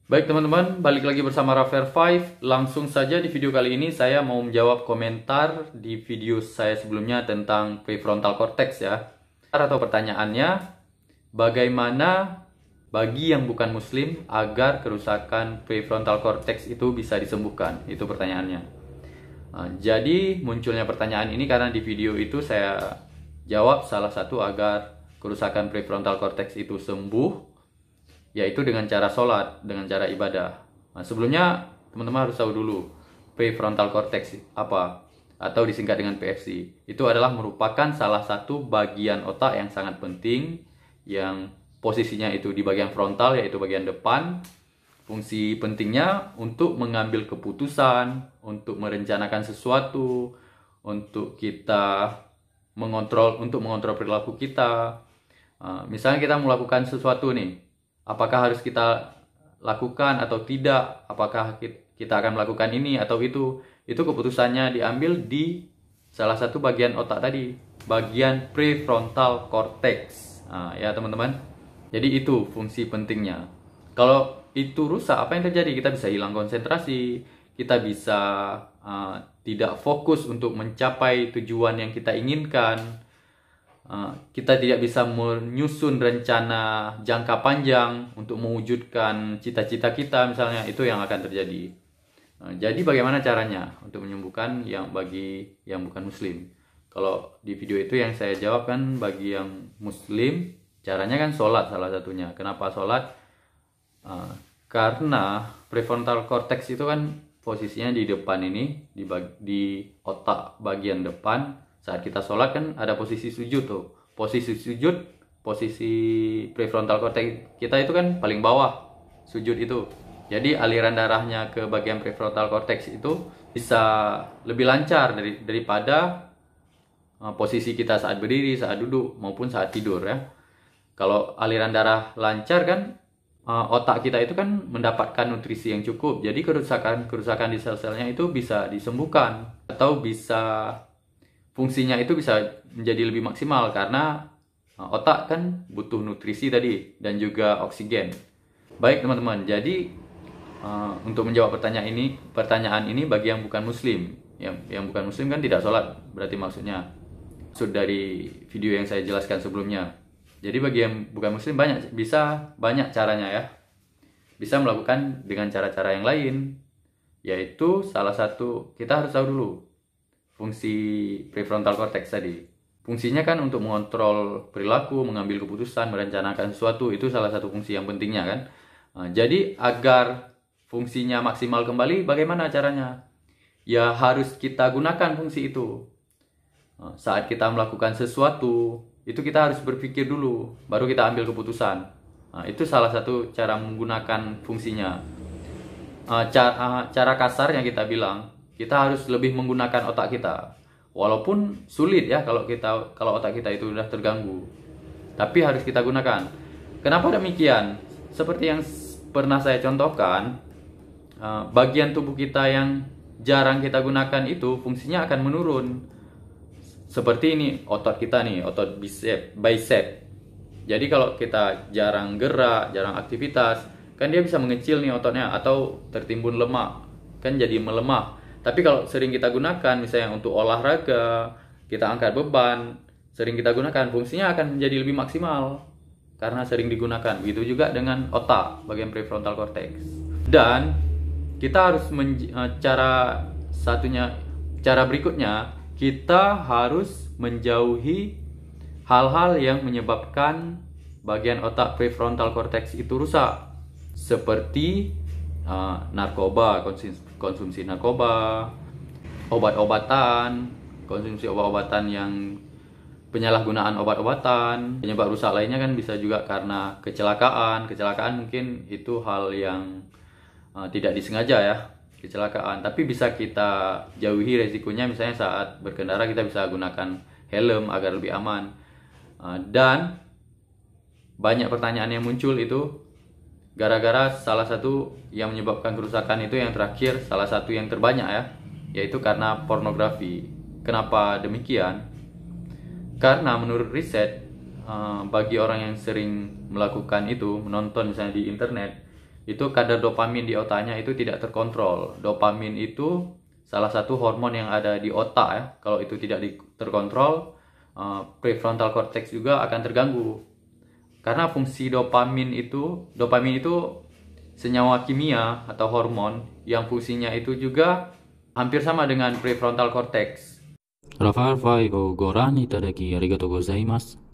Baik teman-teman, balik lagi bersama Rafael 5. Langsung saja di video kali ini saya mau menjawab komentar di video saya sebelumnya tentang prefrontal cortex ya. Atau pertanyaannya, bagaimana bagi yang bukan muslim agar kerusakan prefrontal cortex itu bisa disembuhkan? Itu pertanyaannya. Jadi munculnya pertanyaan ini karena di video itu saya jawab salah satu agar kerusakan prefrontal cortex itu sembuh, yaitu dengan cara sholat, dengan cara ibadah. Nah, sebelumnya teman-teman harus tahu dulu prefrontal cortex apa, atau disingkat dengan PFC. Itu adalah merupakan salah satu bagian otak yang sangat penting, yang posisinya itu di bagian frontal, yaitu bagian depan. Fungsi pentingnya untuk mengambil keputusan, untuk merencanakan sesuatu, untuk kita mengontrol perilaku kita. Misalnya kita melakukan sesuatu nih, apakah harus kita lakukan atau tidak? Apakah kita akan melakukan ini atau itu? Itu keputusannya diambil di salah satu bagian otak tadi, bagian prefrontal cortex. Ya teman-teman. Jadi itu fungsi pentingnya. Kalau itu rusak, apa yang terjadi? Kita bisa hilang konsentrasi, kita bisa tidak fokus untuk mencapai tujuan yang kita inginkan. Kita tidak bisa menyusun rencana jangka panjang untuk mewujudkan cita-cita kita, misalnya. Itu yang akan terjadi. Jadi bagaimana caranya untuk menyembuhkan bagi yang bukan muslim? Kalau di video itu yang saya jawab kan bagi yang muslim, caranya kan sholat salah satunya. Kenapa sholat? Karena prefrontal cortex itu kan posisinya di depan ini, di otak bagian depan. Saat kita sholat kan ada posisi sujud tuh. Posisi sujud, posisi prefrontal cortex kita itu kan paling bawah, sujud itu. Jadi aliran darahnya ke bagian prefrontal cortex itu bisa lebih lancar daripada posisi kita saat berdiri, saat duduk, maupun saat tidur ya. Kalau aliran darah lancar kan otak kita itu kan mendapatkan nutrisi yang cukup. Jadi kerusakan di sel-selnya itu bisa disembuhkan, atau fungsinya itu bisa menjadi lebih maksimal karena otak kan butuh nutrisi tadi dan juga oksigen. Baik teman-teman, jadi untuk menjawab pertanyaan ini bagi yang bukan muslim, yang bukan muslim kan tidak sholat, berarti maksudnya maksud dari video yang saya jelaskan sebelumnya. Jadi bagi yang bukan muslim banyak caranya ya. Bisa melakukan dengan cara-cara yang lain, yaitu salah satu kita harus tahu dulu fungsi prefrontal cortex tadi. Fungsinya kan untuk mengontrol perilaku, mengambil keputusan, merencanakan sesuatu. Itu salah satu fungsi yang pentingnya kan. Jadi agar fungsinya maksimal kembali, bagaimana caranya? Ya harus kita gunakan fungsi itu. Saat kita melakukan sesuatu, itu kita harus berpikir dulu, baru kita ambil keputusan. Itu salah satu cara menggunakan fungsinya. Cara kasarnya kita bilang, kita harus lebih menggunakan otak kita. Walaupun sulit ya kalau otak kita itu sudah terganggu. Tapi harus kita gunakan. Kenapa demikian? Seperti yang pernah saya contohkan, bagian tubuh kita yang jarang kita gunakan itu fungsinya akan menurun. Seperti ini otot kita nih, otot bicep. Jadi kalau kita jarang gerak, jarang aktivitas, kan dia bisa mengecil nih ototnya, atau tertimbun lemak, kan jadi melemah. Tapi kalau sering kita gunakan, misalnya untuk olahraga, kita angkat beban, sering kita gunakan, fungsinya akan menjadi lebih maksimal karena sering digunakan. Begitu juga dengan otak, bagian prefrontal cortex. Dan kita harus cara berikutnya, kita harus menjauhi hal-hal yang menyebabkan bagian otak prefrontal cortex itu rusak, seperti narkoba, konsumsi narkoba, obat-obatan, konsumsi obat-obatan yang penyalahgunaan obat-obatan. Penyebab rusak lainnya kan bisa juga karena kecelakaan mungkin itu hal yang tidak disengaja ya, kecelakaan. Tapi bisa kita jauhi resikonya, misalnya saat berkendara kita bisa gunakan helm agar lebih aman. Dan banyak pertanyaan yang muncul itu gara-gara salah satu yang menyebabkan kerusakan itu yang terakhir, salah satu yang terbanyak ya, yaitu karena pornografi. Kenapa demikian? Karena menurut riset, bagi orang yang sering melakukan itu, menonton misalnya di internet, itu kadar dopamin di otaknya itu tidak terkontrol. Dopamin itu salah satu hormon yang ada di otak ya. Kalau itu tidak terkontrol, prefrontal cortex juga akan terganggu. Karena fungsi dopamin itu senyawa kimia atau hormon yang fungsinya itu juga hampir sama dengan prefrontal cortex. Rafael 5をご覧いただきありがとうございます。